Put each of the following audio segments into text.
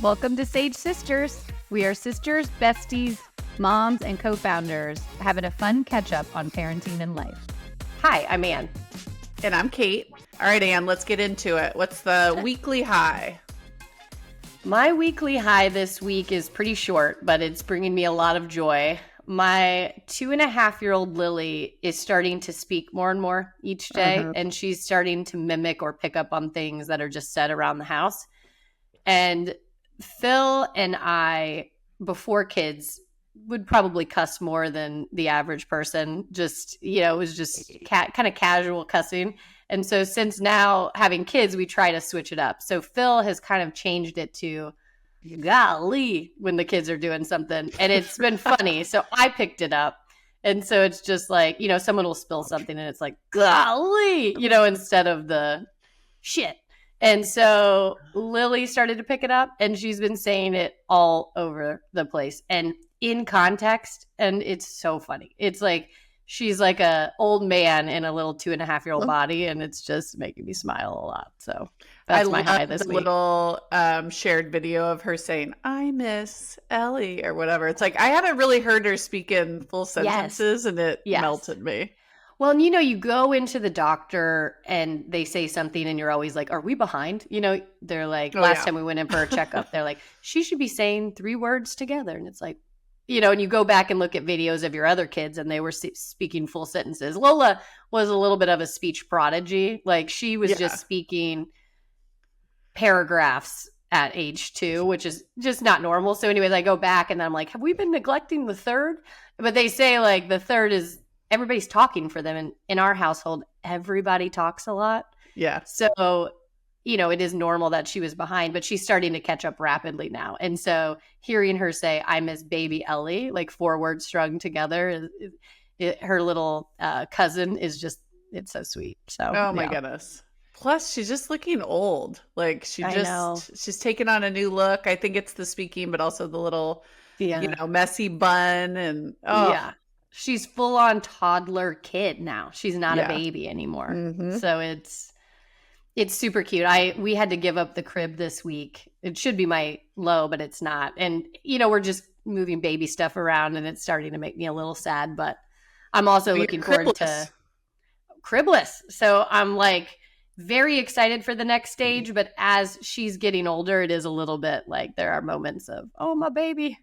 Welcome to Sage Sisters. We are sisters, besties, moms, and co-founders having a fun catch-up on parenting and life. Hi, I'm Ann. And I'm Kate. All right, Ann, let's get into it. What's the weekly high? My weekly high this week is pretty short, but it's bringing me a lot of joy. My 2.5-year-old Lily is starting to speak more and more each day, and she's starting to mimic or pick up on things that are just said around the house. And Phil and I, before kids, would probably cuss more than the average person. Just, it was just kind of casual cussing. And so since now having kids, we try to switch it up. So Phil has kind of changed it to golly when the kids are doing something. And it's been funny. So I picked it up. And so it's just like, someone will spill something and it's like, golly, instead of the shit. And so Lily started to pick it up and she's been saying it all over the place and in context. And it's so funny. It's like, she's like a old man in a little 2.5-year-old body. And it's just making me smile a lot. So that's my high this week. Little shared video of her saying, I miss Ellie or whatever. It's like, I haven't really heard her speak in full sentences and it melted me. Well, and you go into the doctor and they say something and you're always like, are we behind? They're like, last time we went in for a checkup, they're like, she should be saying 3 words together. And it's like, and you go back and look at videos of your other kids and they were speaking full sentences. Lola was a little bit of a speech prodigy. Like she was just speaking paragraphs at age 2, which is just not normal. So anyways, I go back and I'm like, have we been neglecting the third? But they say like the third is everybody's talking for them. And in our household, everybody talks a lot. Yeah. So, it is normal that she was behind, but she's starting to catch up rapidly now. And so hearing her say, I miss baby Ellie, like 4 words strung together, her little cousin is just, it's so sweet. So, oh my goodness. Plus, she's just looking old. Like she's taken on a new look. I think it's the speaking, but also the little, messy bun and yeah. She's full on toddler kid now. She's not a baby anymore. Mm-hmm. So it's super cute. We had to give up the crib this week. It should be my low, but it's not. And, we're just moving baby stuff around and it's starting to make me a little sad, but I'm also looking forward to cribless. So I'm like very excited for the next stage, but as she's getting older, it is a little bit like there are moments of, oh, my baby.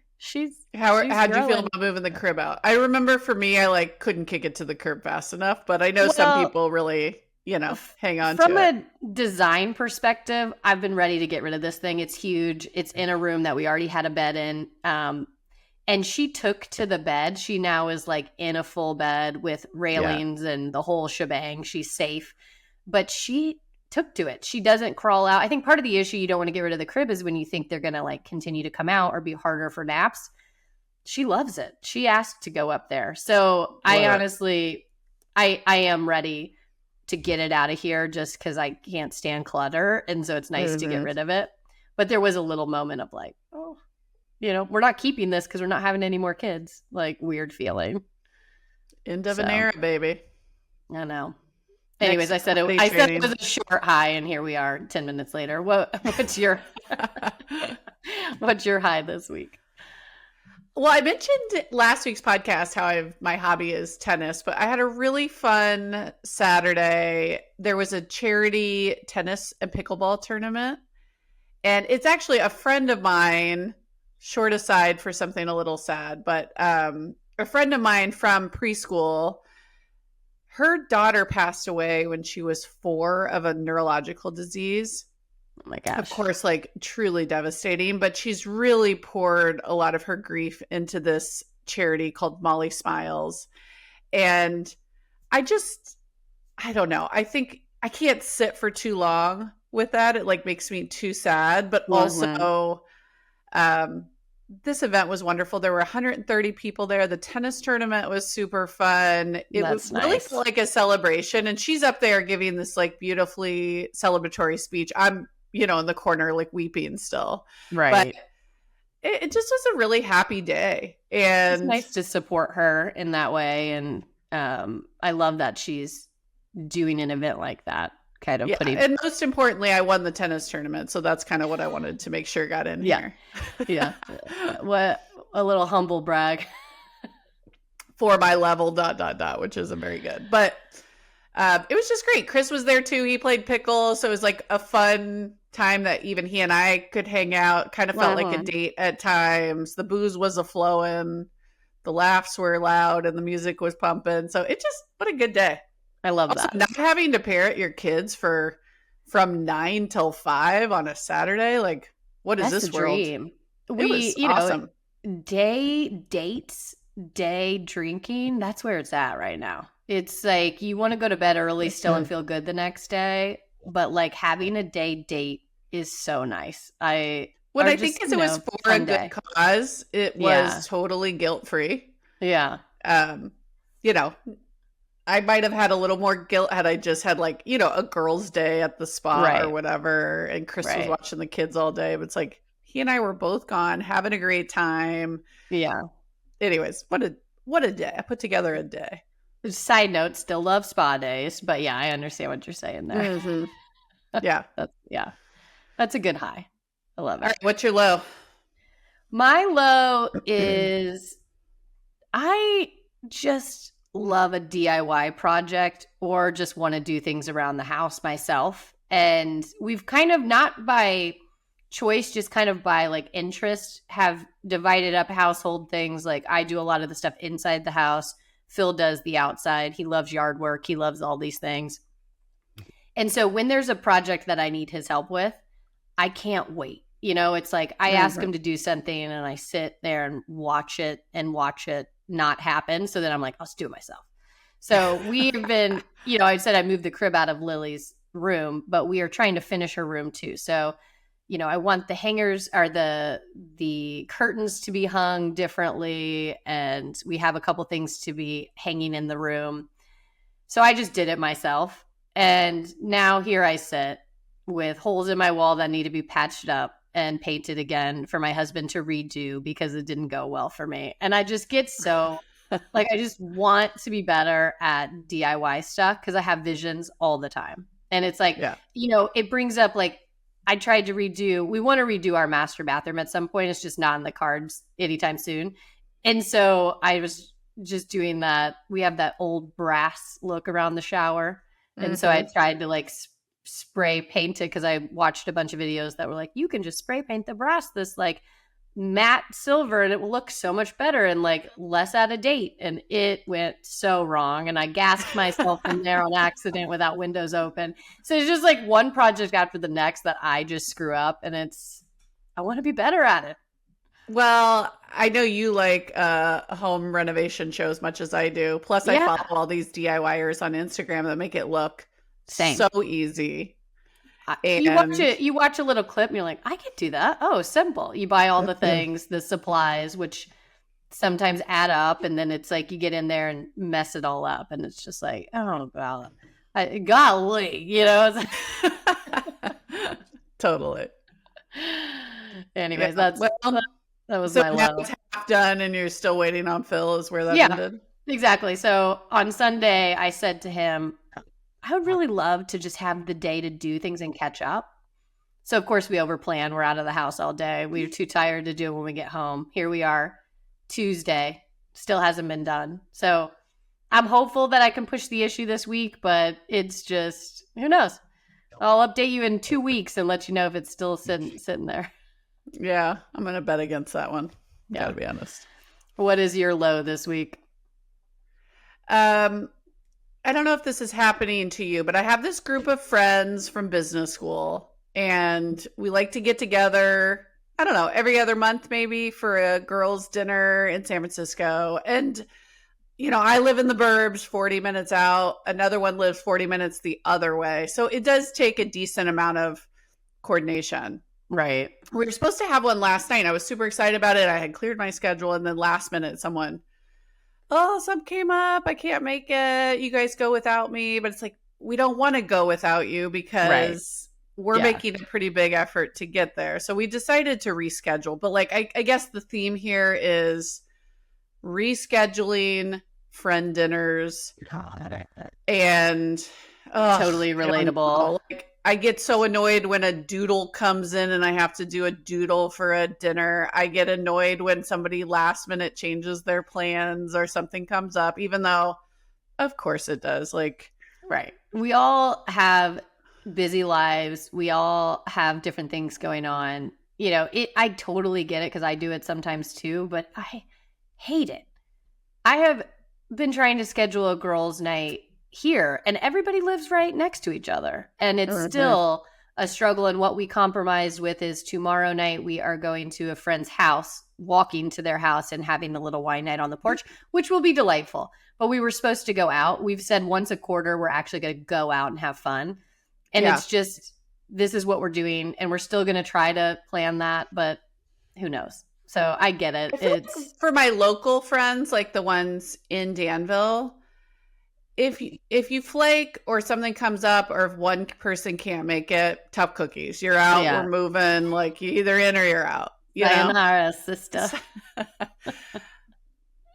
How'd you feel about moving the crib out? I remember for me, I couldn't kick it to the curb fast enough, but I know some people really, hang on to it. From a design perspective, I've been ready to get rid of this thing. It's huge. It's in a room that we already had a bed in. And she took to the bed. She now is like in a full bed with railings and the whole shebang. She's safe, but she took to it. She doesn't crawl out. I think part of the issue you don't want to get rid of the crib is when you think they're going to like continue to come out or be harder for naps. She loves it. She asked to go up there. So I honestly, I am ready to get it out of here just because I can't stand clutter. And so it's nice to get rid of it. But there was a little moment of like, oh, we're not keeping this because we're not having any more kids. Like weird feeling. End of an era, baby. I know. Anyways, I said it was a short high, and here we are 10 minutes later. What's your high this week? Well, I mentioned last week's podcast how my hobby is tennis, but I had a really fun Saturday. There was a charity tennis and pickleball tournament, and it's actually a friend of mine, short aside for something a little sad, but a friend of mine from preschool. Her daughter passed away when she was 4 of a neurological disease. Oh my gosh. Of course, like truly devastating, but she's really poured a lot of her grief into this charity called Molly Smiles. And I don't know. I think I can't sit for too long with that. It like makes me too sad, but also, this event was wonderful. There were 130 people there. The tennis tournament was super fun. It was really like a celebration. And she's up there giving this like beautifully celebratory speech. I'm, in the corner, like weeping still. Right. But it just was a really happy day. And it's nice to support her in that way. And I love that she's doing an event like that. kind of Yeah, putting. and most importantly, I won the tennis tournament, so that's kind of what I wanted to make sure got in here. Yeah. What a little humble brag. For my level, ... which isn't very good. But it was just great. Chris was there too. He played pickle, so it was like a fun time that even he and I could hang out. Kind of felt like a date at times. The booze was a-flowing, the laughs were loud, and the music was pumping. So what a good day. I love Also, that. not having to parent your kids from 9 till 5 on a Saturday, like what is That's this the world? dream. It was awesome. Day dates, day drinking, that's where it's at right now. It's like you want to go to bed early still and feel good the next day, but like having a day date is so nice. What I think is it was for a good cause. It was totally guilt-free. Yeah. I might have had a little more guilt had I just had like, a girls' day at the spa or whatever, and Chris was watching the kids all day. But it's like he and I were both gone, having a great time. Yeah. Anyways, what a day. I put together a day. Side note, still love spa days, but yeah, I understand what you're saying there. Mm-hmm. Yeah. That's a good high. I love it. All right, what's your low? My low is I just love a DIY project or just want to do things around the house myself. And we've kind of, not by choice, just kind of by like interest, have divided up household things. Like I do a lot of the stuff inside the house. Phil does the outside. He loves yard work. He loves all these things. And so when there's a project that I need his help with, I can't wait. It's like I ask him to do something and I sit there and watch it not happen. So then I'm like, I'll just do it myself. So we've been, I said I moved the crib out of Lily's room, but we are trying to finish her room too. So, I want the hangers or the curtains to be hung differently. And we have a couple things to be hanging in the room. So I just did it myself. And now here I sit with holes in my wall that need to be patched up and painted again for my husband to redo because it didn't go well for me. And I just get so like, I just want to be better at DIY stuff because I have visions all the time. And it's like, it brings up like, we want to redo our master bathroom at some point. It's just not in the cards anytime soon. And so I was just doing that. We have that old brass look around the shower. And so I tried to like spray paint it because I watched a bunch of videos that were like, you can just spray paint the brass this like matte silver and it will look so much better and like less out of date. And it went so wrong. And I gassed myself in there on accident without windows open. So it's just like one project after the next that I just screw up, and I want to be better at it. Well, I know you like home renovation show as much as I do. Plus, I follow all these DIYers on Instagram that make it look so easy. You watch a little clip and you're like, I could do that. Oh, simple. You buy all the things, the supplies, which sometimes add up, and then it's like you get in there and mess it all up, and it's just like, oh god, golly, Totally. Anyways, that was my low. It's half done, and you're still waiting on Phil. Is where that ended. Exactly. So on Sunday, I said to him, I would really love to just have the day to do things and catch up. So, of course, we overplan. We're out of the house all day. We're too tired to do it when we get home. Here we are, Tuesday. Still hasn't been done. So I'm hopeful that I can push the issue this week, but it's just, who knows? I'll update you in 2 weeks and let you know if it's still sitting there. Yeah, I'm going to bet against that one. Gotta be honest. What is your low this week? I don't know if this is happening to you, but I have this group of friends from business school, and we like to get together, I don't know, every other month maybe for a girls' dinner in San Francisco. And, I live in the burbs 40 minutes out. Another one lives 40 minutes the other way. So it does take a decent amount of coordination. Right. We were supposed to have one last night. I was super excited about it. I had cleared my schedule, and then last minute something came up. I can't make it. You guys go without me. But it's like, we don't want to go without you because we're making a pretty big effort to get there. So we decided to reschedule. But like, I guess the theme here is rescheduling friend dinners and Ugh, Totally I don't relatable. know. Like, I get so annoyed when a doodle comes in and I have to do a doodle for a dinner. I get annoyed when somebody last minute changes their plans or something comes up, even though, of course, it does. Like, Right. We all have busy lives. We all have different things going on. You know, I totally get it because I do it sometimes too, but I hate it. I have been trying to schedule a girls' night here, and everybody lives right next to each other. And it's still a struggle. And what we compromised with is tomorrow night we are going to a friend's house, walking to their house and having a little wine night on the porch, which will be delightful. But we were supposed to go out. We've said once a quarter we're actually going to go out and have fun. And it's just, this is what we're doing. And we're still going to try to plan that, but who knows? So I get it. It's like for my local friends, like the ones in Danville, if you flake or something comes up or if one person can't make it, tough cookies. You're out, we're moving, like you're either in or you're out. Sayonara, sister.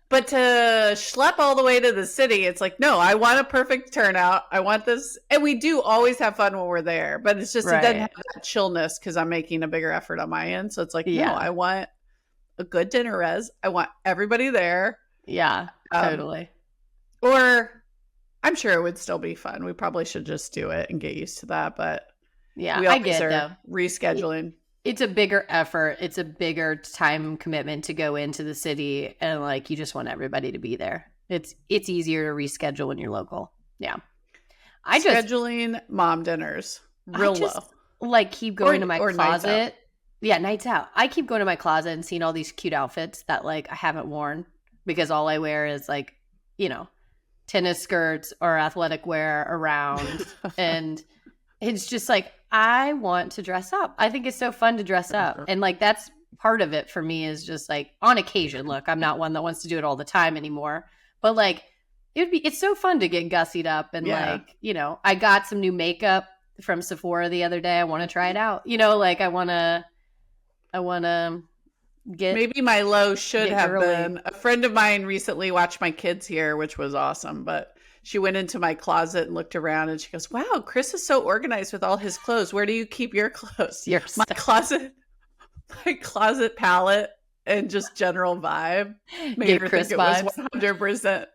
But to schlep all the way to the city, it's like, no, I want a perfect turnout. I want this. And we do always have fun when we're there, but it's just, it doesn't have that chillness because I'm making a bigger effort on my end. So it's like, no, I want a good dinner res. I want everybody there. Yeah, totally. Or I'm sure it would still be fun. We probably should just do it and get used to that. But yeah, we I always get are though. Rescheduling. It's a bigger effort. It's a bigger time commitment to go into the city, and like you just want everybody to be there. It's easier to reschedule when you're local. Yeah, Scheduling mom dinners real low. Like keep going to my closet. Yeah, nights out. I keep going to my closet and seeing all these cute outfits that like I haven't worn because all I wear is like, you know, tennis skirts or athletic wear around. And it's just like, I want to dress up. I think it's so fun to dress up. And like, that's part of it for me is just like on occasion, look, I'm not one that wants to do it all the time anymore, but like, it's so fun to get gussied up. And like, you know, I got some new makeup from Sephora the other day. I want to try it out. You know, like I want to get. Maybe my low should have been a friend of mine recently watched my kids here, which was awesome. But she went into my closet and looked around and she goes, wow, Chris is so organized with all his clothes. Where do you keep your clothes? My closet palette and just general vibe made her Chris think it was 100%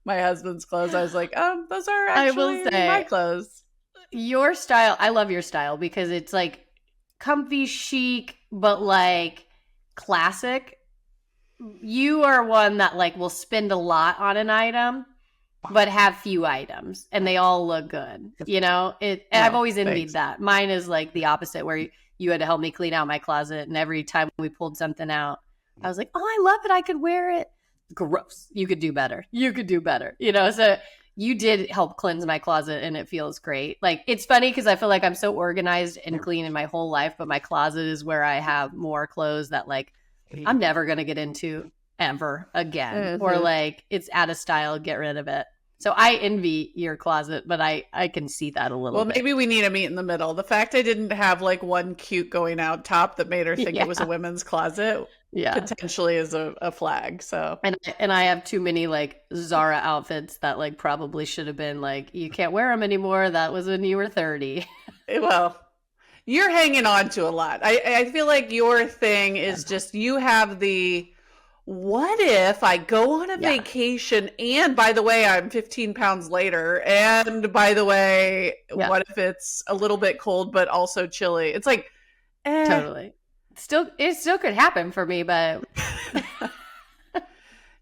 my husband's clothes. I was like, those are actually my clothes. Your style, I love your style because it's like comfy chic, but like classic. You are one that like will spend a lot on an item but have few items and they all look good. You know, I've always envied that. Mine is like the opposite where you had to help me clean out my closet and every time we pulled something out, I was like, oh, I love it. I could wear it. Gross. You could do better. You know, so you did help cleanse my closet and it feels great. Like it's funny because I feel like I'm so organized and clean in my whole life, but my closet is where I have more clothes that like I'm never going to get into ever again. Or like it's out of style, get rid of it. So I envy your closet, but I can see that a little bit. Well, maybe we need to meet in the middle. The fact I didn't have like one cute going out top that made her think it was a women's closet potentially is a flag. So and I have too many like Zara outfits that like probably should have been like, you can't wear them anymore. That was when you were 30. Well, you're hanging on to a lot. I feel like your thing is just you have the what if I go on a vacation and by the way, I'm 15 pounds later and by the way, what if it's a little bit cold but also chilly? It's like totally. It still could happen for me, but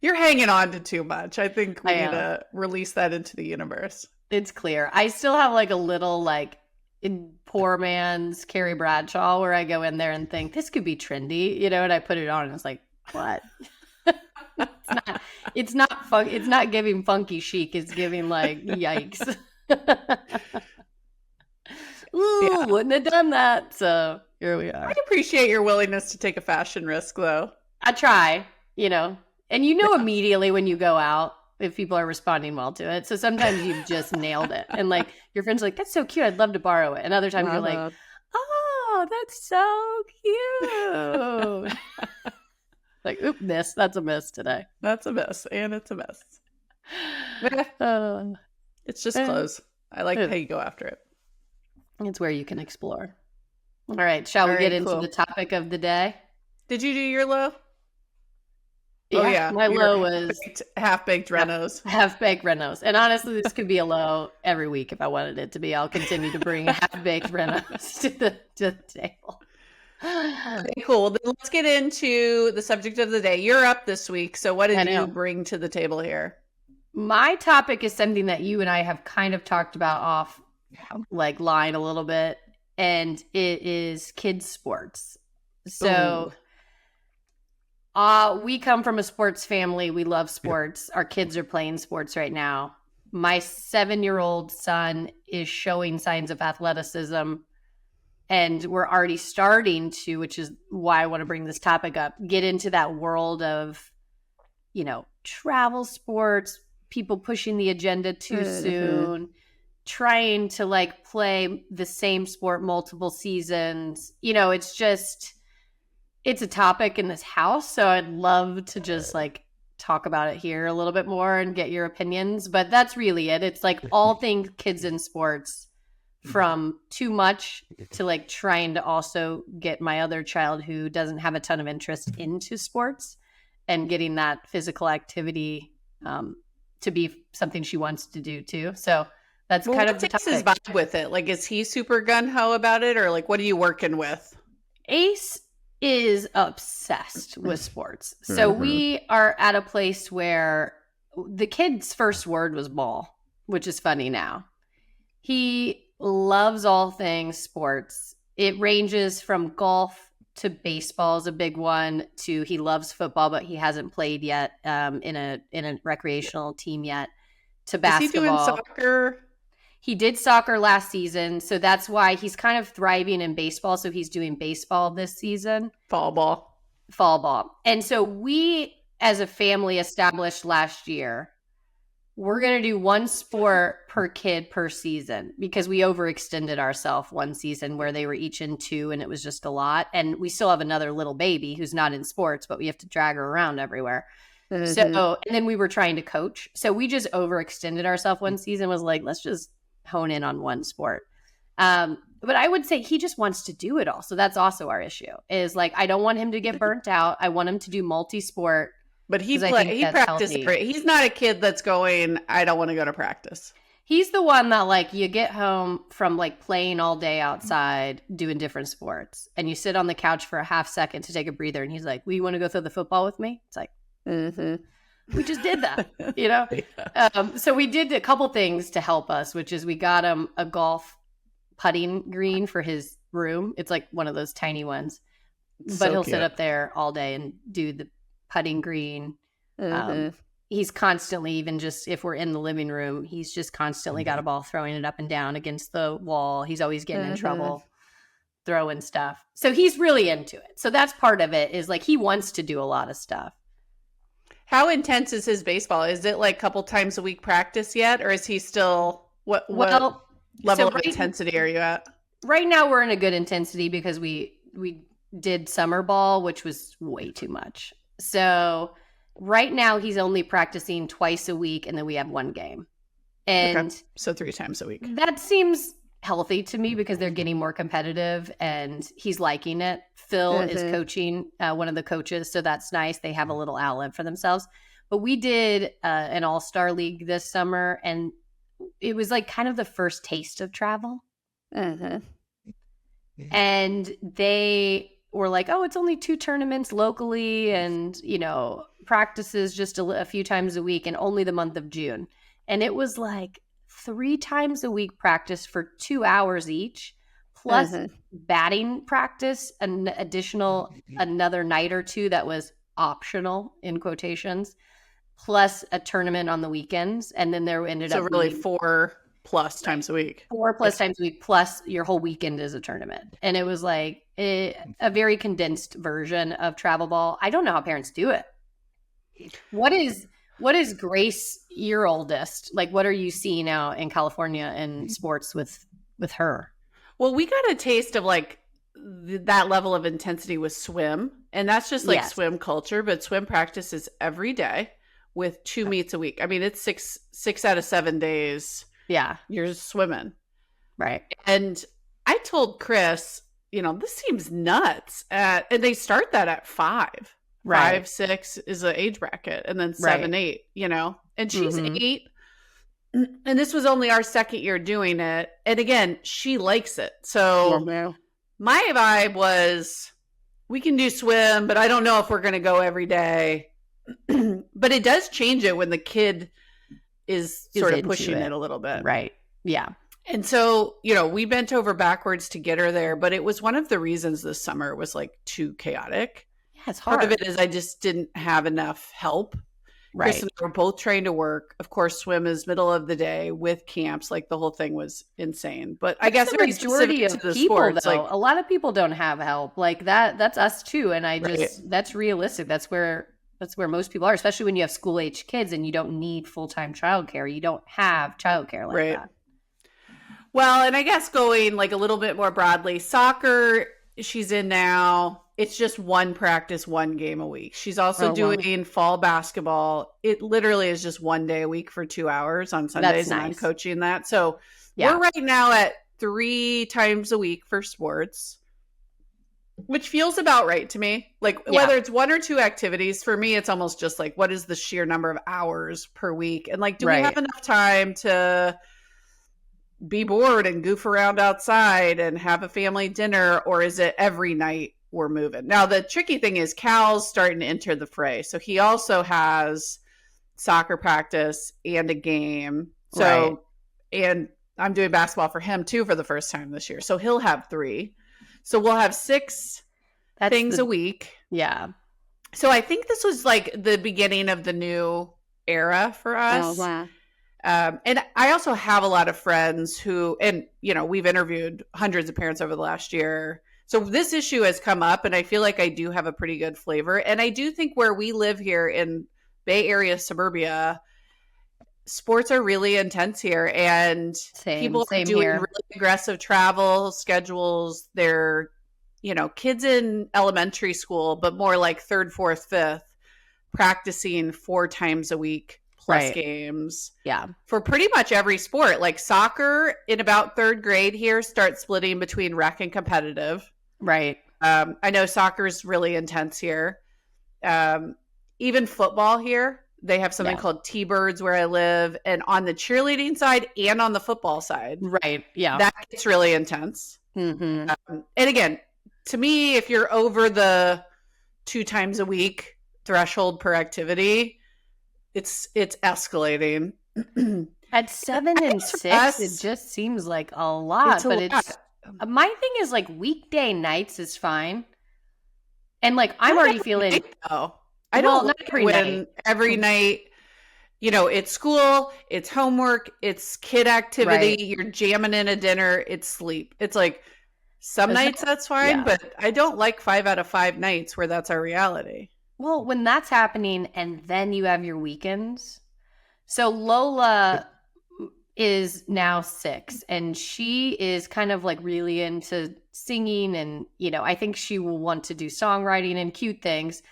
you're hanging on to too much. I think we need to release that into the universe. It's clear. I still have like a little like in poor man's Carrie Bradshaw where I go in there and think this could be trendy, you know, and I put it on and it's like, what? It's not fun. It's not giving funky chic. It's giving like yikes. Wouldn't have done that. So here we are. I appreciate your willingness to take a fashion risk, though. I try, you know, and you know immediately when you go out if people are responding well to it. So sometimes you've just nailed it, and like your friends are like, "That's so cute. I'd love to borrow it." And other times you're like, "Oh, that's so cute." Like, oop, miss. That's a miss today. That's a miss, and it's a miss. It's just clothes. I like how you go after it. It's where you can explore. All right. Shall we get into the topic of the day? Did you do your low? Yeah, my low was half-baked Renos. Half-baked Renos. And honestly, this could be a low every week if I wanted it to be. I'll continue to bring half-baked Renos to the table. Okay, cool. Well, then let's get into the subject of the day. You're up this week. So what did you bring to the table here? My topic is something that you and I have kind of talked about off like line a little bit. And it is kids sports. So we come from a sports family. We love sports. Our kids are playing sports right now. My 7-year-old son is showing signs of athleticism, and we're already starting to, which is why I want to bring this topic up, get into that world of, travel sports, people pushing the agenda too soon, trying to like play the same sport multiple seasons. It's a topic in this house, so I'd love to just like talk about it here a little bit more and get your opinions. But that's really it. It's like all things kids in sports, from too much to like trying to also get my other child who doesn't have a ton of interest into sports and getting that physical activity to be something she wants to do too. So that's kind of the topic. His vibe with it? Like, is he super gung-ho about it, or like what are you working with? Ace is obsessed with sports. So we are at a place where the kid's first word was ball, which is funny now. He loves all things sports. It ranges from golf to baseball is a big one, to he loves football, but he hasn't played yet in a recreational team yet, to basketball. Is he doing soccer? He did soccer last season, so that's why he's kind of thriving in baseball. So he's doing baseball this season. Fall ball. And so we, as a family, established last year, we're going to do one sport per kid per season, because we overextended ourselves one season where they were each in 2 and it was just a lot. And we still have another little baby who's not in sports, but we have to drag her around everywhere. So, and then we were trying to coach. So we just overextended ourselves one season, was like, let's just hone in on one sport. But I would say he just wants to do it all. So that's also our issue, is like, I don't want him to get burnt out. I want him to do multi-sport. But he practices. He's not a kid that's going, I don't want to go to practice. He's the one that like, you get home from like playing all day outside doing different sports, and you sit on the couch for a half second to take a breather, and he's like, well, you want to go throw the football with me? It's like, we just did that, Yeah. So we did a couple things to help us, which is we got him a golf putting green for his room. It's like one of those tiny ones, but he'll sit up there all day and do the putting green. He's constantly, even just if we're in the living room, he's just constantly got a ball, throwing it up and down against the wall. He's always getting in trouble throwing stuff. So he's really into it. So that's part of it, is like he wants to do a lot of stuff. How intense is his baseball? Is it like a couple times a week practice yet? Or is he still, what level of intensity are you at? Right now we're in a good intensity because we did summer ball, which was way too much. So right now he's only practicing twice a week, and then we have one game. And so 3 times a week. That seems healthy to me because they're getting more competitive and he's liking it. Phil is coaching, one of the coaches, so that's nice. They have a little outlet for themselves. But we did an all-star league this summer, and it was like kind of the first taste of travel. And they were like, oh, it's only 2 tournaments locally, and practices just a few times a week, and only the month of June. And it was like 3 times a week practice for 2 hours each, plus batting practice, an additional another night or 2 that was optional in quotations, plus a tournament on the weekends. And then there ended up really 4 plus times a week. 4 plus times a week, plus your whole weekend is a tournament. And it was like a very condensed version of travel ball. I don't know how parents do it. What is Grace, your oldest? Like, what are you seeing out in California in sports with her? Well, we got a taste of like that level of intensity with swim, and that's just like swim culture. But swim practice is every day with 2 meets a week. I mean, it's six out of 7 days Yeah. You're swimming. Right. And I told Chris, this seems nuts. And they start that at 5. Right. 5, 6 is an age bracket, and then 7, 8, and she's 8. And this was only our second year doing it. And again, she likes it. So my vibe was, we can do swim, but I don't know if we're going to go every day. But it does change it when the kid is sort of pushing it a little bit. Right. Yeah. And so, we bent over backwards to get her there, but it was one of the reasons this summer was like too chaotic. Yeah, it's hard. Part of it is I just didn't have enough help. Right. Chris and I were both trying to work. Of course, swim is middle of the day with camps. Like the whole thing was insane. But I guess the very majority of the people, sports, though, a lot of people don't have help like that. That's us too. And that's realistic. That's where most people are, especially when you have school age kids and you don't need full-time childcare. You don't have childcare like that. Well, and I guess going like a little bit more broadly, soccer, she's in now. It's just one practice, one game a week. She's also doing fall basketball. It literally is just one day a week for 2 hours on Sundays. And I'm coaching that. So we're right now at 3 times a week for sports, which feels about right to me. Like whether it's 1 or 2 activities, for me, it's almost just like, what is the sheer number of hours per week? And like, do we have enough time to be bored and goof around outside and have a family dinner? Or is it every night we're moving? Now, the tricky thing is Cal's starting to enter the fray. So he also has soccer practice and a game. So, and I'm doing basketball for him too for the first time this year. So he'll have 3. So we'll have 6 things a week. Yeah. So I think this was like the beginning of the new era for us. Oh, wow. And I also have a lot of friends who, and we've interviewed hundreds of parents over the last year. So this issue has come up, and I feel like I do have a pretty good flavor. And I do think where we live here in Bay Area suburbia, sports are really intense here, and people are doing really aggressive travel schedules. They're, kids in elementary school, but more like 3rd, 4th, 5th, practicing 4 times a week plus games. Yeah. For pretty much every sport. Like soccer in about 3rd grade here starts splitting between rec and competitive. Right. I know soccer is really intense here. Even football here, they have something called T-Birds where I live, and on the cheerleading side and on the football side. Right. Yeah. That gets really intense. Mm-hmm. And again, to me, if you're over the 2 times a week threshold per activity, it's escalating. At 7 and 6, it just seems like a lot. My thing is like weekday nights is fine. And like I'm already feeling I don't like when every night, it's school, it's homework, it's kid activity, you're jamming in a dinner, it's sleep. It's like some nights that's fine, but I don't like 5 out of 5 nights where that's our reality. Well, when that's happening and then you have your weekends. So Lola is now 6 and she is kind of like really into singing and, I think she will want to do songwriting and cute things.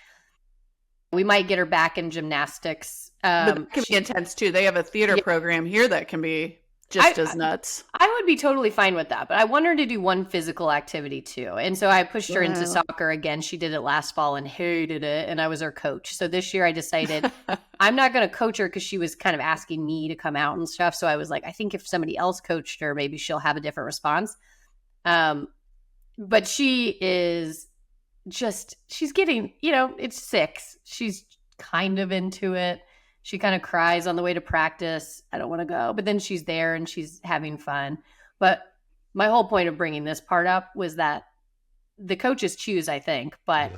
We might get her back in gymnastics. But that can be intense too. They have a theater program here that can be just as nuts. I would be totally fine with that, but I want her to do one physical activity too. And so I pushed her into soccer again. She did it last fall and hated it, and I was her coach. So this year I decided I'm not going to coach her because she was kind of asking me to come out and stuff. So I was like, I think if somebody else coached her, maybe she'll have a different response. But she is she's getting, it's 6. She's kind of into it. She kind of cries on the way to practice. I don't want to go. But then she's there and she's having fun. But my whole point of bringing this part up was that the coaches choose, I think. But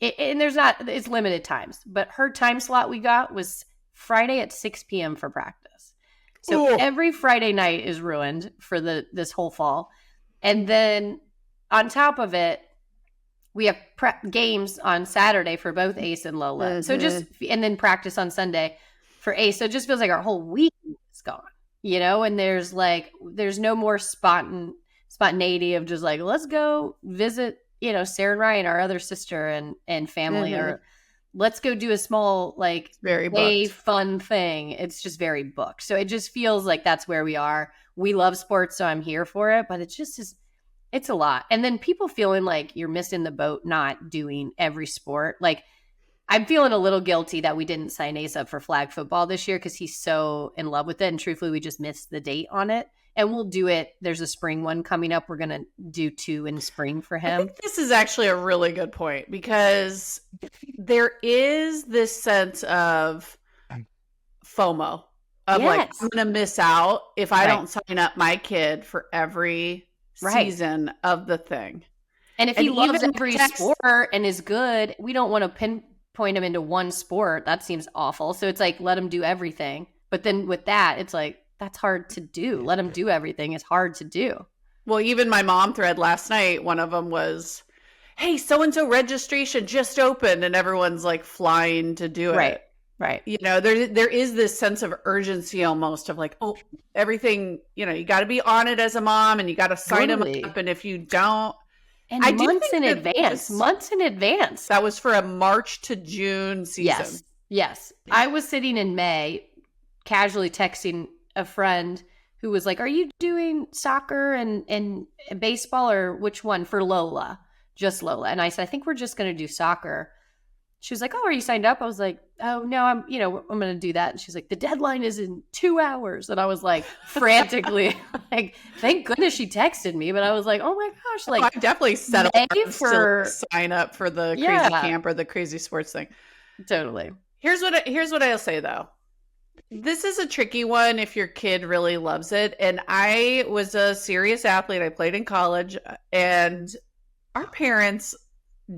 it's limited times. But her time slot we got was Friday at 6 p.m. for practice. So every Friday night is ruined for this whole fall. And then on top of it, we have games on Saturday for both Ace and Lola. Mm-hmm. And then practice on Sunday for Ace. So it just feels like our whole week is gone, and there's no more spontaneity of just like, let's go visit, Sarah and Ryan, our other sister and family, or let's go do a small, like, Very day booked. fun thing. It's just very booked. So it just feels like that's where we are. We love sports, so I'm here for it, but it's a lot. And then people feeling like you're missing the boat not doing every sport. Like, I'm feeling a little guilty that we didn't sign Ace up for flag football this year because he's so in love with it. And truthfully, we just missed the date on it. And we'll do it. There's a spring one coming up. We're going to do 2 in spring for I him. think this is actually a really good point because there is this sense of FOMO of like, Yes. I'm going to miss out if I Right. don't sign up my kid for every Right. season of the thing. And if And he loves even every text- sport and is good, we don't want to pinpoint him into one sport. That seems awful. So it's like, let him do everything. But then with that, it's like, that's hard to do. Let him do everything. It's hard to do. Well, even my mom thread last night, one of them was, hey, so-and-so registration just opened, and everyone's like flying to do it. Right. You know, there is this sense of urgency almost of like, oh, everything, you know, you got to be on it as a mom and you got to sign Totally. them up. And if you don't, And I do months in think that advance. this- Months in advance. that was for a March to June season. Yes. I was sitting in May, casually texting a friend who was like, "Are you doing soccer and baseball or which one for Lola?" Just Lola. And I said, "I think we're just going to do soccer." She was like, "Oh, are you signed up?" I was like, "Oh, no, I'm going to do that." And she's like, "The deadline is in 2 hours." And I was like, frantically, like, thank goodness she texted me. But I was like, oh my gosh, Oh, like, I definitely set May alarms for- to sign up for the crazy Yeah. camp or the crazy sports thing. totally. Here's what I'll say though. This is a tricky one if your kid really loves it. And I was a serious athlete. I played in college, and our parents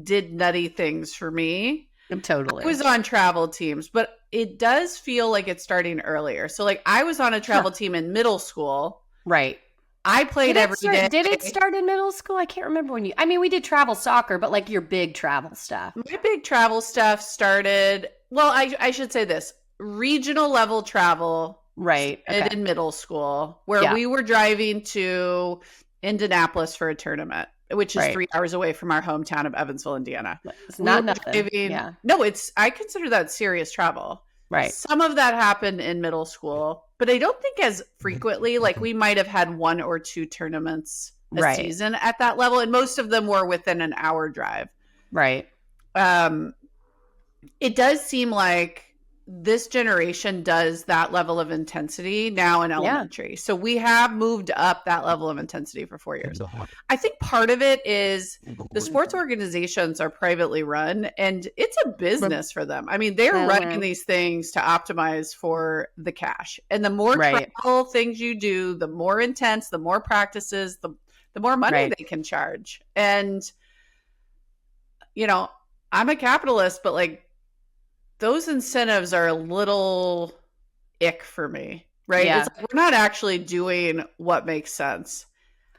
did nutty things for me. Totally. I was on travel teams, but it does feel like it's starting earlier. So like I was on a travel team in middle school. Right. I played every day. Did it start in middle school? I can't remember when we did travel soccer, but like your big travel stuff. My big travel stuff started, well, I should say this, regional level travel Right. started in middle school, where Yeah. we were driving to Indianapolis for a tournament, which is Right. 3 hours away from our hometown of Evansville, Indiana. It's We not were nothing. driving- Yeah. No, I consider that serious travel. Right. Some of that happened in middle school, but I don't think as frequently. Like we might have had 1 or 2 tournaments a Right. season at that level, and most of them were within an hour drive. Right. It does seem like this generation does that level of intensity now in elementary. So we have moved up that level of intensity for 4 years. I think part of it is the sports organizations are privately run, and it's a business for them. I mean, they're Mhm. running these things to optimize for the cash. And the more Right. travel things you do, the more intense, the more practices, the more money Right. they can charge. And, you know, I'm a capitalist, but like those incentives are a little ick for me, right? Yeah. It's like we're not actually doing what makes sense.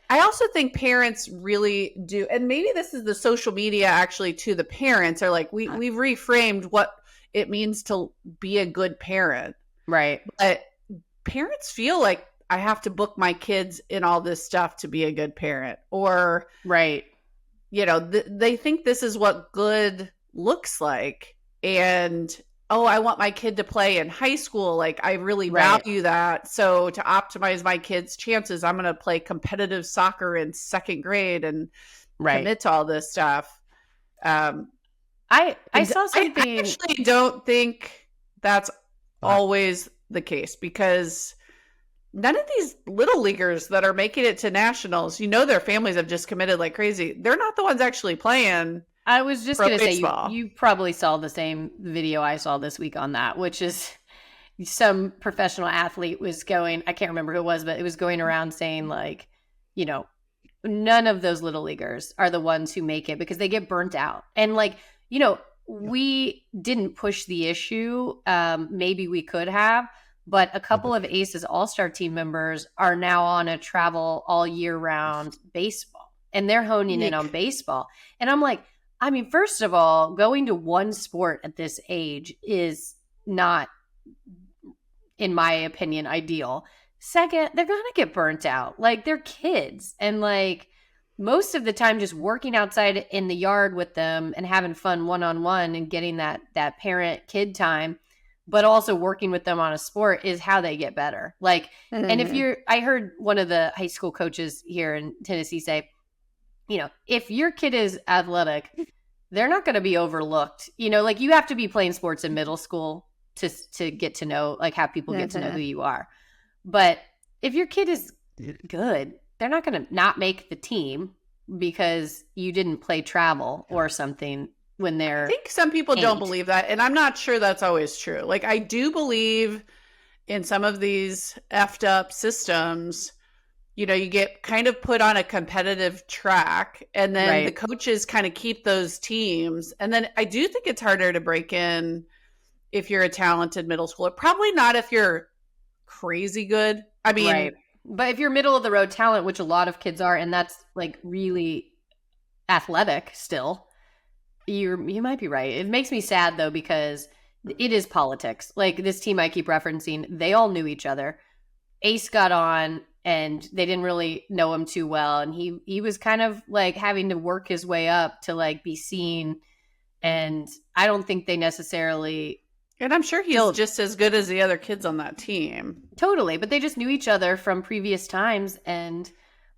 I also think parents really do, and maybe this is the social media actually to the parents are like, we've reframed what it means to be a good parent. Right. But parents feel like I have to book my kids in all this stuff to be a good parent, or, Right. you know, they think this is what good looks like. And, oh, I want my kid to play in high school. Like, I really Right. value that. So to optimize my kid's chances, I'm going to play competitive soccer in 2nd grade and Right. commit to all this stuff. I saw something. I actually don't think that's always the case, because none of these little leaguers that are making it to nationals, you know, their families have just committed like crazy. They're not the ones actually playing. I was just pro going to say, baseball. you probably saw the same video I saw this week on that, which is some professional athlete was going, I can't remember who it was, but it was going around saying like, you know, none of those little leaguers are the ones who make it because they get burnt out. And like, you know, we didn't push the issue. Maybe we could have, but a couple of Aces All-Star team members are now on a travel all year round baseball, and they're honing in on baseball. And I'm like, I mean, first of all, going to one sport at this age is not, in my opinion, ideal. Second, they're going to get burnt out. Like, they're kids. And like, most of the time just working outside in the yard with them and having fun one-on-one and getting that parent kid time, but also working with them on a sport is how they get better. Like, and if I heard one of the high school coaches here in Tennessee say, if your kid is athletic, they're not going to be overlooked. Like, you have to be playing sports in middle school to get to know, like, how people get to know who you are. But if your kid is good, they're not going to not make the team because you didn't play travel or something when they're I think some people 8. don't believe that, and I'm not sure that's always true. Like, I do believe in some of these effed up systems, you get kind of put on a competitive track, and then the coaches kind of keep those teams. And then I do think it's harder to break in if you're a talented middle schooler. Probably not if you're crazy good. I mean, but if you're middle of the road talent, which a lot of kids are, and that's like really athletic still, you might be right. It makes me sad though, because it is politics. Like, this team I keep referencing, they all knew each other. Ace got on and they didn't really know him too well, and he was kind of like having to work his way up to like be seen. And I don't think they necessarily, and I'm sure he's just as good as the other kids on that team. Totally, but they just knew each other from previous times and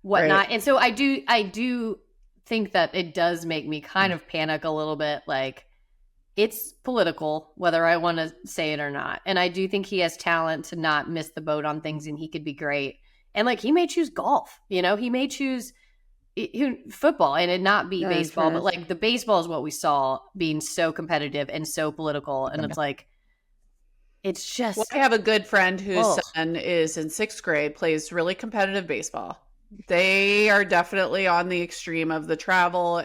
whatnot. And so I do think that it does make me kind of panic a little bit. Like, it's political, whether I want to say it or not. And I do think he has talent to not miss the boat on things, and he could be great. And like, he may choose golf, he may choose football and it not be baseball, but like the baseball is what we saw being so competitive and so political. And it's like, it's just. Well, I have a good friend whose son is in 6th grade, plays really competitive baseball. They are definitely on the extreme of the travel,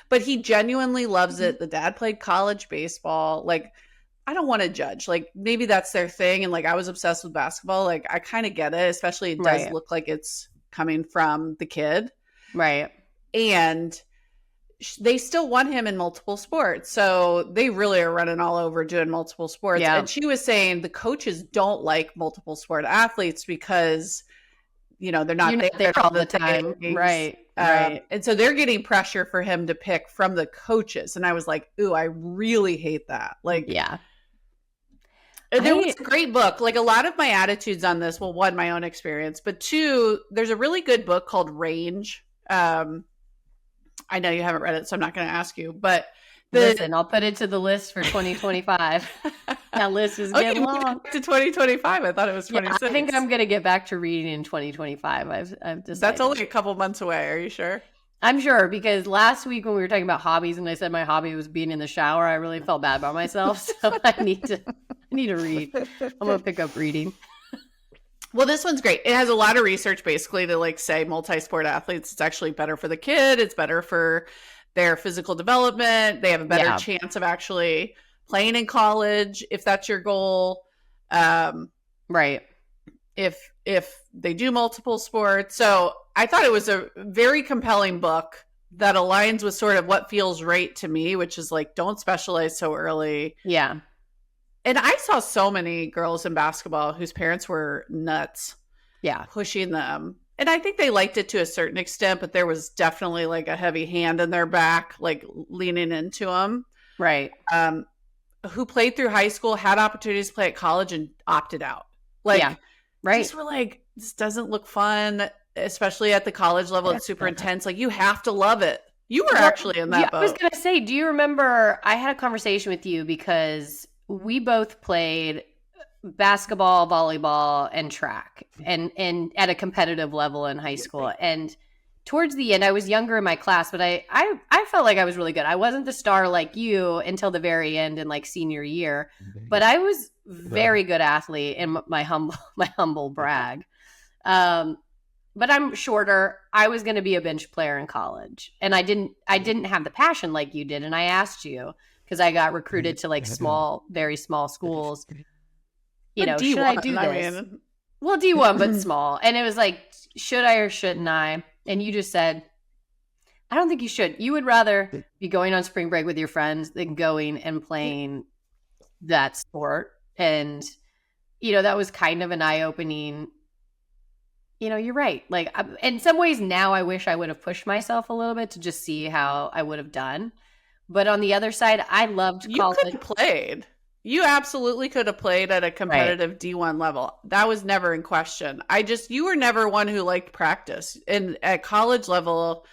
but he genuinely loves it. The dad played college baseball. Like, I don't want to judge. Like, maybe that's their thing. And like, I was obsessed with basketball. Like, I kind of get it, especially it does look like it's coming from the kid. Right. And they still want him in multiple sports. So they really are running all over doing multiple sports. Yeah. And she was saying the coaches don't like multiple sport athletes because, they're not there all the time. Right. Right. And so they're getting pressure for him to pick from the coaches. And I was like, ooh, I really hate that. Like, yeah. There was a great book. Like, a lot of my attitudes on this, well, one, my own experience, but two, there's a really good book called Range. I know you haven't read it, so I'm not going to ask you, but listen, I'll put it to the list for 2025. That list is getting long. To 2025. I thought it was 26. Yeah, I think I'm going to get back to reading in 2025. I've decided. That's only a couple months away. Are you sure? I'm sure, because last week when we were talking about hobbies and I said my hobby was being in the shower, I really felt bad about myself. So I need to read. I'm going to pick up reading. Well, this one's great. It has a lot of research basically to like say multi-sport athletes, it's actually better for the kid. It's better for their physical development. They have a better chance of actually playing in college if that's your goal. Right. If they do multiple sports. So I thought it was a very compelling book that aligns with sort of what feels right to me, which is like, don't specialize so early. Yeah. And I saw so many girls in basketball whose parents were nuts. Yeah. Pushing them. And I think they liked it to a certain extent, but there was definitely like a heavy hand in their back, like leaning into them. Right. Who played through high school, had opportunities to play at college and opted out. Like, yeah. Right. Just were like, this doesn't look fun, especially at the college level. It's super intense. Like, you have to love it. You were actually in that boat. I was going to say, do you remember, I had a conversation with you because we both played basketball, volleyball, and track, and at a competitive level in high school. And towards the end, I was younger in my class, but I felt like I was really good. I wasn't the star like you until the very end in like senior year, but I was very good athlete in my humble brag. But I'm shorter. I was going to be a bench player in college, and I didn't have the passion like you did. And I asked you because I got recruited to like very small schools. You know, D1, should I do this? Well, D1, but small. And it was like, should I or shouldn't I? And you just said, I don't think you should. You would rather be going on spring break with your friends than going and playing that sport. And, you know, that was kind of an eye-opening you're right. Like, in some ways now I wish I would have pushed myself a little bit to just see how I would have done. But on the other side, I loved You college. could have played. You absolutely could have played at a competitive D1 level. That was never in question. You were never one who liked practice. And at college level,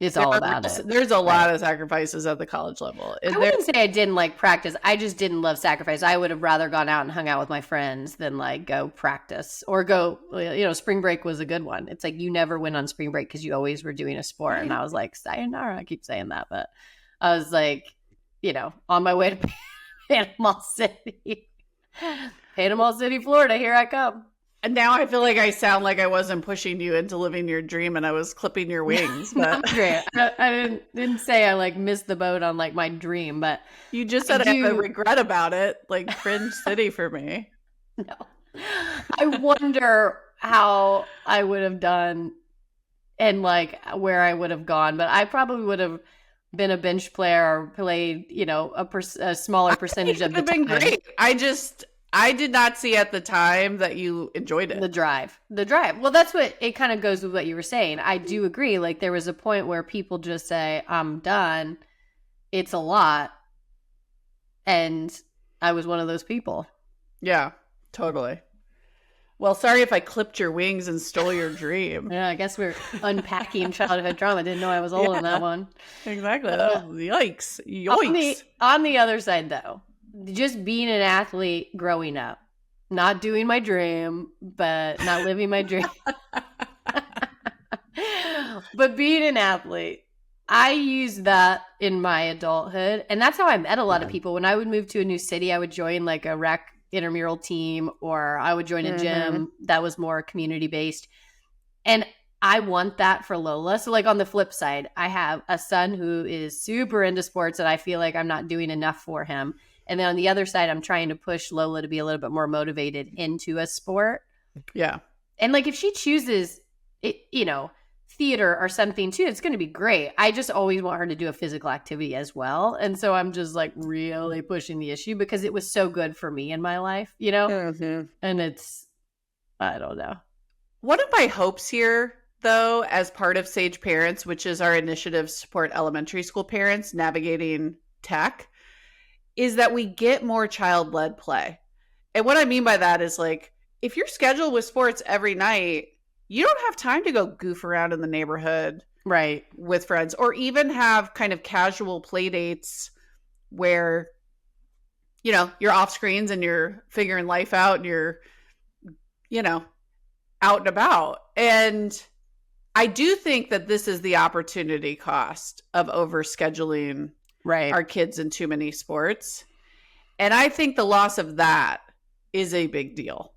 It's all about it. There's a lot of sacrifices at the college level. I wouldn't say I didn't like practice. I just didn't love sacrifice. I would have rather gone out and hung out with my friends than like go practice or go, spring break was a good one. It's like you never went on spring break because you always were doing a sport. And I was like, sayonara. I keep saying that, but I was like, on my way to Panama City, Florida. Here I come. And now I feel like I sound like I wasn't pushing you into living your dream and I was clipping your wings. But great. I didn't say I like missed the boat on like my dream, but you just said I have a regret about it, like cringe city for me. No, I wonder how I would have done and like where I would have gone, but I probably would have been a bench player or played, a smaller percentage of the time. It would have been great. I did not see at the time that you enjoyed it. The drive. Well, that's what it kind of goes with what you were saying. I do agree. Like there was a point where people just say, I'm done. It's a lot. And I was one of those people. Yeah, totally. Well, sorry if I clipped your wings and stole your dream. Yeah, I guess we're unpacking childhood trauma. Didn't know I was old on that one. Exactly. Yikes. On the other side, though, just being an athlete growing up, not doing my dream, but not living my dream. But being an athlete, I used that in my adulthood. And that's how I met a lot of people. When I would move to a new city, I would join like a rec intramural team, or I would join a gym that was more community based. And I want that for Lola. So like on the flip side, I have a son who is super into sports and I feel like I'm not doing enough for him. And then on the other side, I'm trying to push Lola to be a little bit more motivated into a sport. Yeah. And like if she chooses, theater or something too, it's going to be great. I just always want her to do a physical activity as well. And so I'm just like really pushing the issue because it was so good for me in my life, And it's, I don't know. One of my hopes here, though, as part of Sage Parents, which is our initiative to support elementary school parents navigating tech, is that we get more child-led play. And what I mean by that is like, if you're scheduled with sports every night, you don't have time to go goof around in the neighborhood right with friends, or even have kind of casual play dates where, you're off screens and you're figuring life out and you're, out and about. And I do think that this is the opportunity cost of overscheduling our kids in too many sports. And I think the loss of that is a big deal.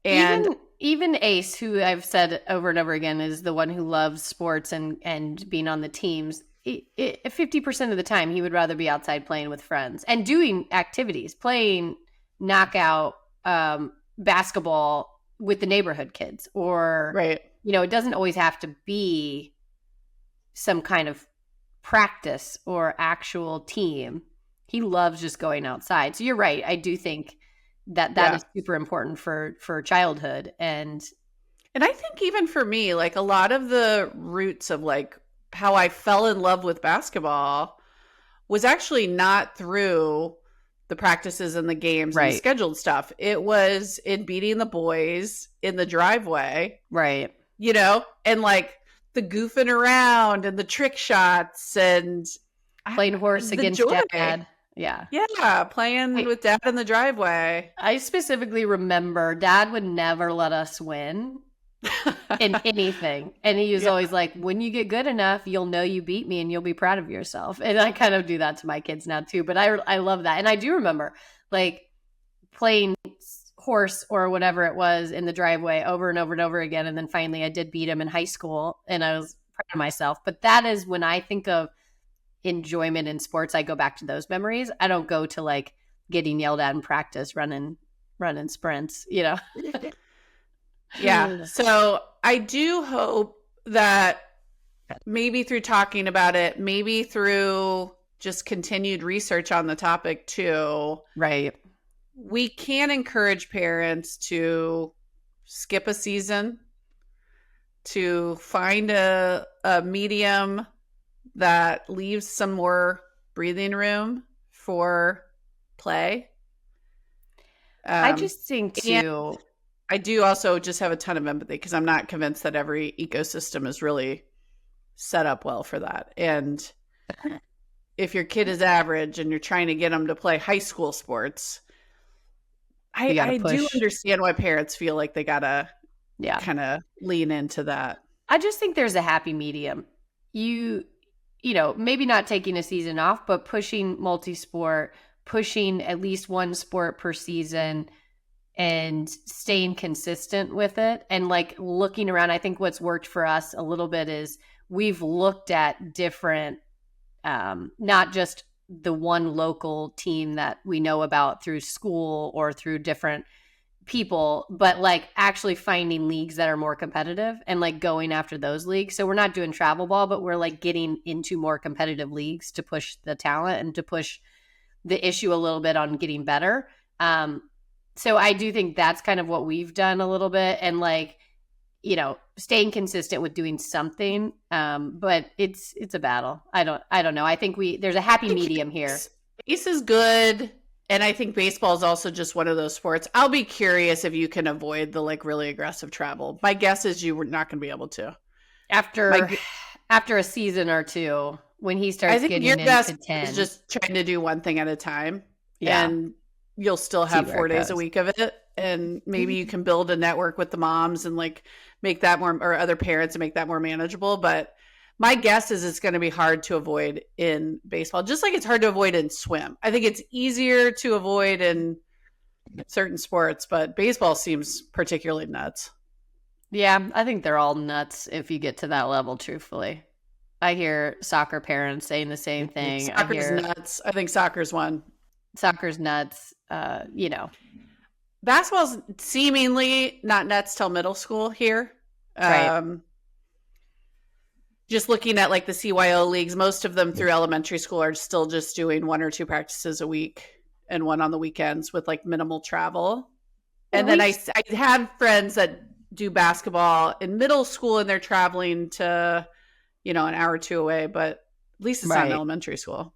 And even Ace, who I've said over and over again is the one who loves sports and being on the teams, 50% of the time he would rather be outside playing with friends and doing activities, playing knockout basketball with the neighborhood kids, or it doesn't always have to be some kind of practice or actual team. He loves just going outside. So you're right. I do think that is super important for childhood. And I think even for me, like a lot of the roots of like how I fell in love with basketball was actually not through the practices and the games and the scheduled stuff. It was in beating the boys in the driveway. Right. And like the goofing around and the trick shots and playing horse against dad. Yeah. Yeah. Playing with dad in the driveway. I specifically remember dad would never let us win in anything. And he was always like, when you get good enough, you'll know you beat me and you'll be proud of yourself. And I kind of do that to my kids now too. But I love that. And I do remember like playing horse or whatever it was in the driveway over and over and over again. And then finally I did beat him in high school and I was proud of myself. But that is when I think of enjoyment in sports, I go back to those memories. I don't go to like getting yelled at in practice, running sprints, Yeah. So I do hope that maybe through talking about it, maybe through just continued research on the topic too, we can encourage parents to skip a season to find a medium that leaves some more breathing room for play. I just think too. I do also just have a ton of empathy because I'm not convinced that every ecosystem is really set up well for that. And if your kid is average and you're trying to get them to play high school sports, I do understand why parents feel like they gotta kind of lean into that. I just think there's a happy medium. You know, maybe not taking a season off, but pushing multi-sport, pushing at least one sport per season and staying consistent with it. And like looking around, I think what's worked for us a little bit is we've looked at different, not just the one local team that we know about through school or through different people, but like actually finding leagues that are more competitive and like going after those leagues. So we're not doing travel ball, but we're like getting into more competitive leagues to push the talent and to push the issue a little bit on getting better. So I do think that's kind of what we've done a little bit, and like, you know, staying consistent with doing something. But it's a battle. I don't know. I think there's a happy medium here. Space is good. And I think baseball is also just one of those sports. I'll be curious if you can avoid the like really aggressive travel. My guess is you were not going to be able to. After a season or two, when he starts getting into 10. I think your best is just trying to do one thing at a time. Yeah. And you'll still have 4 days a week of it. And maybe you can build a network with the moms and like make that more, or other parents, and make that more manageable. But my guess is it's going to be hard to avoid in baseball, just like it's hard to avoid in swim. I think it's easier to avoid in certain sports, but baseball seems particularly nuts. Yeah, I think they're all nuts if you get to that level, truthfully. I hear soccer parents saying the same thing. Soccer's nuts. I think soccer's one. Soccer's nuts. You know. Basketball's seemingly not nuts till middle school here. Right. Just looking at like the CYO leagues, most of them through elementary school are still just doing 1 or 2 practices a week and one on the weekends with like minimal travel. And then I have friends that do basketball in middle school and they're traveling to, you know, an hour or 2 away, but at least it's not in elementary school.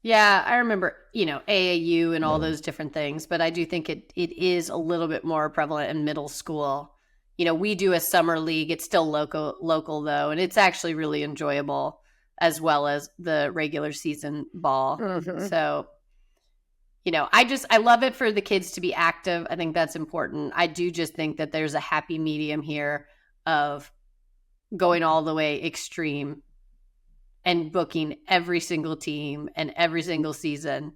Yeah, I remember, you know, AAU and all those different things, but I do think it is a little bit more prevalent in middle school. You know, we do a summer league. It's still local though, and it's actually really enjoyable, as well as the regular season ball. Mm-hmm. So, you know, I love it for the kids to be active. I think that's important. I do just think that there's a happy medium here of going all the way extreme and booking every single team and every single season.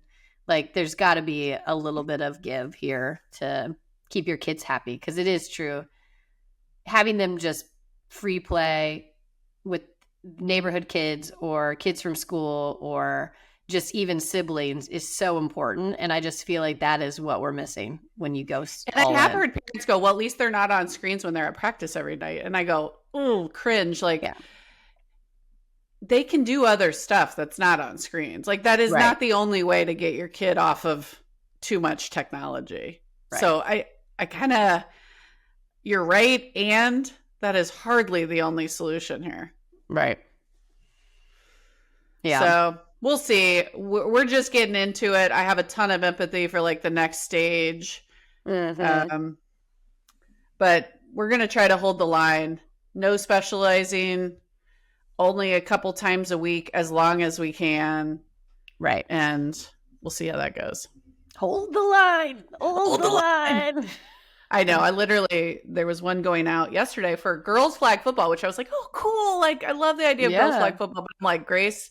Like, there's got to be a little bit of give here to keep your kids happy, because it is true. Having them just free play with neighborhood kids or kids from school or just even siblings is so important. And I just feel like that is what we're missing when you go. And I have heard parents go, well, at least they're not on screens when they're at practice every night. And I go, ooh, cringe. Like, they can do other stuff that's not on screens. Like, that is not the only way to get your kid off of too much technology. Right. So I kind of, you're right. And that is hardly the only solution here. Right. Yeah. So we'll see. We're just getting into it. I have a ton of empathy for like the next stage. Mm-hmm. But we're going to try to hold the line. No specializing, only a couple times a week, as long as we can. Right. And we'll see how that goes. Hold the line. Hold the line. I know. There was one going out yesterday for girls flag football, which I was like, oh, cool. Like, I love the idea of girls flag football. But I'm like, Grace,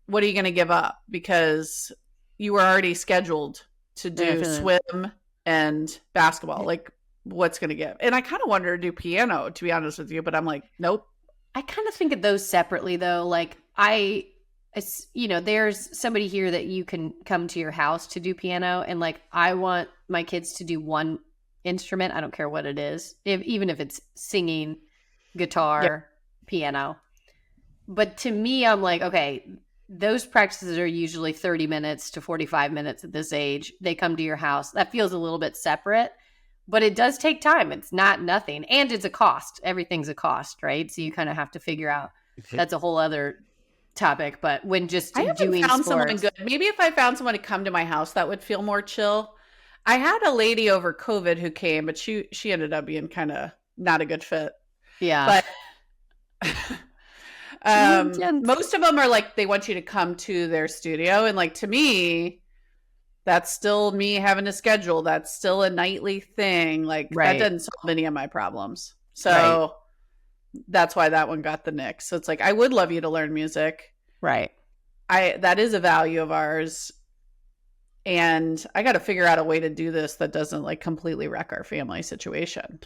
what are you going to give up? Because you were already scheduled to do swim and basketball. Like, what's going to give? And I kind of wanted to do piano, to be honest with you. But I'm like, nope. I kind of think of those separately, though. Like, there's somebody here that you can come to your house to do piano. And like, I want my kids to do one instrument. I don't care what it is, even if it's singing, guitar, piano. But to me, I'm like, okay, those practices are usually 30 minutes to 45 minutes at this age. They come to your house. That feels a little bit separate. But it does take time. It's not nothing. And it's a cost. Everything's a cost, right? So you kind of have to figure out. That's a whole other topic. But when just I haven't doing found sports, someone good. Maybe if I found someone to come to my house, that would feel more chill. I had a lady over COVID who came, but she ended up being kind of not a good fit. yeah. But Intense. most of them are like, they want you to come to their studio. And like, to me, that's still me having a schedule. That's still a nightly thing. Like Right. that doesn't solve any of my problems. So that's why that one got the nix. So it's like, I would love you to learn music. Right. That is a value of ours. And I got to figure out a way to do this that doesn't like completely wreck our family situation.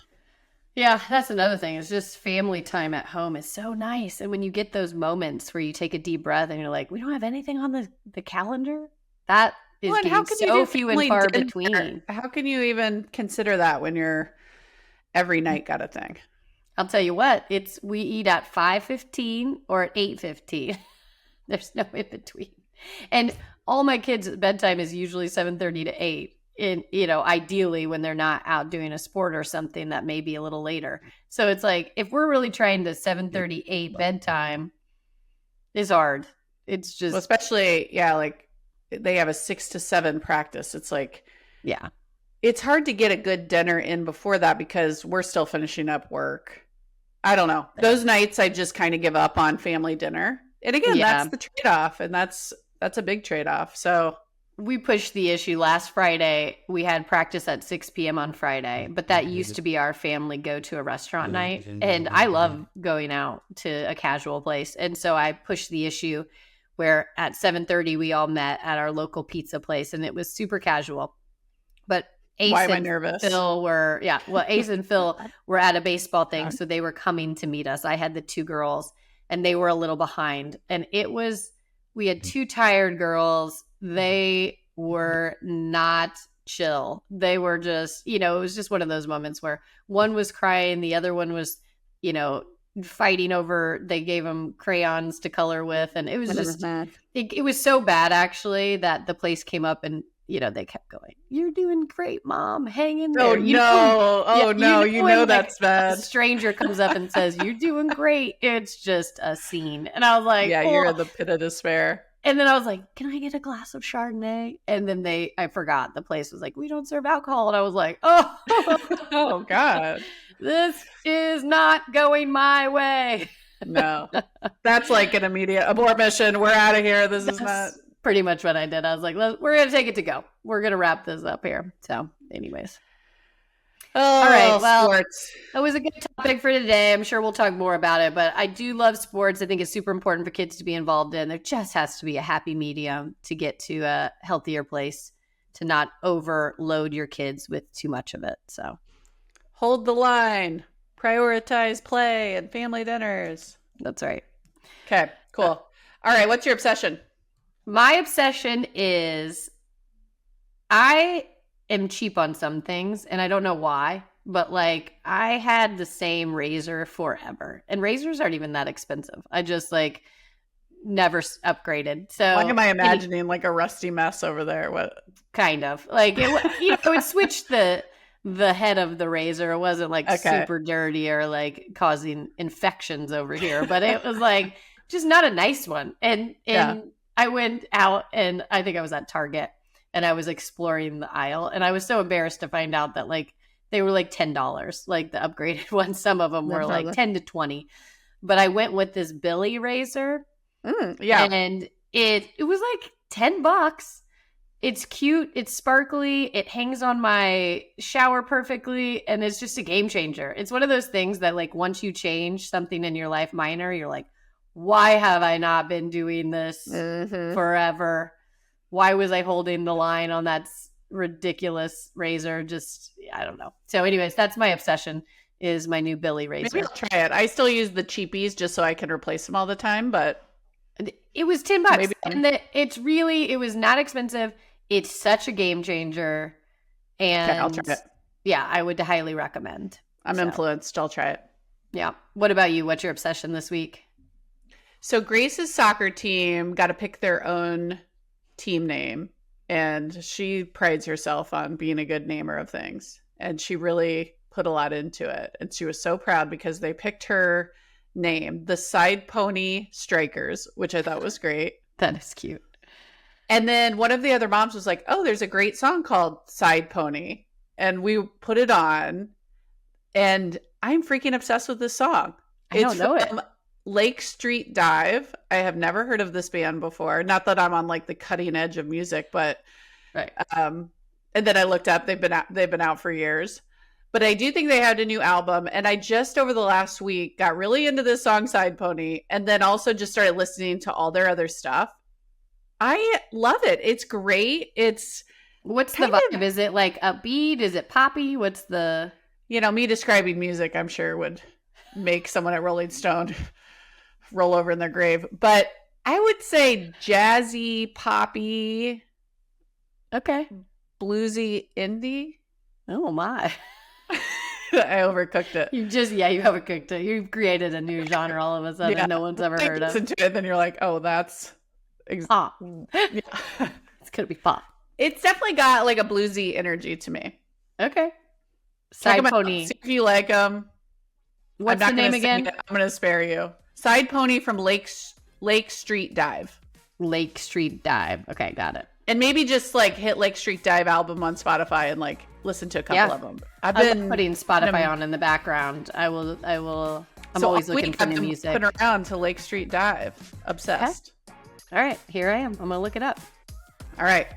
Yeah, that's another thing. It's just family time at home is so nice. And when you get those moments where you take a deep breath and you're like, we don't have anything on the calendar, that is Well, and getting you so do few and family far dinner? between. How can you even consider that when you're every night got a thing? I'll tell you what, we eat at 5:15 or at 8:15. There's no in between. And all my kids' bedtime is usually 7:30 to 8. In, ideally when they're not out doing a sport or something that may be a little later. So it's like, if we're really trying to 7:38 bedtime is hard. It's just, Well, especially, like they have a 6 to 7 practice. It's like, yeah. it's hard to get a good dinner in before that because we're still finishing up work. I don't know. Those nights I just kind of give up on family dinner. And again, that's the trade-off. And that's a big trade-off. So we pushed the issue last Friday. We had practice at 6 p.m. on Friday, but that used to be our family go to a restaurant night. And I love going out to a casual place. And so I pushed the issue where at 7:30 we all met at our local pizza place and it was super casual. But Ace why am I and nervous? Phil were, Ace and Phil were at a baseball thing. So they were coming to meet us. I had the two girls and they were a little behind. And we had two tired girls. They were not chill. They were just, it was just one of those moments where one was crying, the other one was, fighting over, they gave them crayons to color with. And it was just, it was so bad actually that the place came up and, they kept going, "You're doing great, Mom. Hang in there." That's bad. A stranger comes up and says, "You're doing great." It's just a scene. And I was like, yeah, you're in the pit of despair. And then I was like, "Can I get a glass of Chardonnay?" And then I forgot. The place was like, "We don't serve alcohol." And I was like, oh God. This is not going my way. No. That's like an immediate abort mission. We're out of here. This is not pretty much what I did. I was like, we're going to take it to go. We're going to wrap this up here. So anyways. All right. Well, sports. That was a good topic for today. I'm sure we'll talk more about it, but I do love sports. I think it's super important for kids to be involved in. There just has to be a happy medium to get to a healthier place, to not overload your kids with too much of it. So hold the line, prioritize play and family dinners. That's right. Okay, cool. All right. What's your obsession? My obsession is I am cheap on some things and I don't know why, but like I had the same razor forever and razors aren't even that expensive. I just like never upgraded. So why am I imagining like a rusty mess over there? What kind of like it would switch the head of the razor. It wasn't like super dirty or like causing infections over here, but it was like just not a nice one. And I went out and I think I was at Target and I was exploring the aisle and I was so embarrassed to find out that like they were like $10, like the upgraded ones. Some of them were like 10 to 20, but I went with this Billy razor. And it was like $10. It's cute. It's sparkly. It hangs on my shower perfectly. And it's just a game changer. It's one of those things that like once you change something in your life minor, you're like, why have I not been doing this forever? Why was I holding the line on that ridiculous razor? Just, I don't know. So anyways, that's my obsession is my new Billy razor. Maybe I'll try it. I still use the cheapies just so I can replace them all the time, but it was $10. Maybe. And it was not expensive. It's such a game changer. And I'll try it. Yeah, I would highly recommend. I'm influenced. I'll try it. Yeah. What about you? What's your obsession this week? So Grace's soccer team got to pick their own team name, and she prides herself on being a good namer of things. and she really put a lot into it. And she was so proud because they picked her name, the Side Pony Strikers, which I thought was great. That is cute. And then one of the other moms was like, oh, there's a great song called Side Pony. And we put it on, and I'm freaking obsessed with this song. I don't know it. Lake Street Dive. I have never heard of this band before. Not that I'm on like the cutting edge of music, but right. And then I looked up. They've been out for years. But I do think they had a new album, and I just over the last week got really into this song Side Pony, and then also just started listening to all their other stuff. I love it. It's great. What's the vibe? Is it like upbeat? Is it poppy? What's the... me describing music, I'm sure would make someone at Rolling Stone roll over in their grave. But I would say jazzy, poppy. Okay. Bluesy, indie. Oh my. I overcooked it. You overcooked it. You've created a new genre all of a sudden no one's ever heard of. Listen to it, then you're like, oh, that's... pop. Yeah. It's going to be pop. It's definitely got like a bluesy energy to me. Okay. Side Pony. See if you like them. What's the name again? I'm going to spare you. Side Pony from Lake Street Dive. Lake Street Dive. Okay, got it. And maybe just like hit Lake Street Dive album on Spotify and like listen to a couple of them. I've been putting Spotify on in the background. I'm always looking for new music. Putting around to Lake Street Dive. Obsessed. Okay. All right, here I am. I'm going to look it up. All right.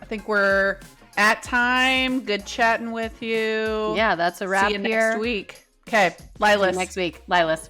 I think we're at time. Good chatting with you. Yeah, that's a wrap. See you here next week. Okay, Lilas. See you next week, Lilas.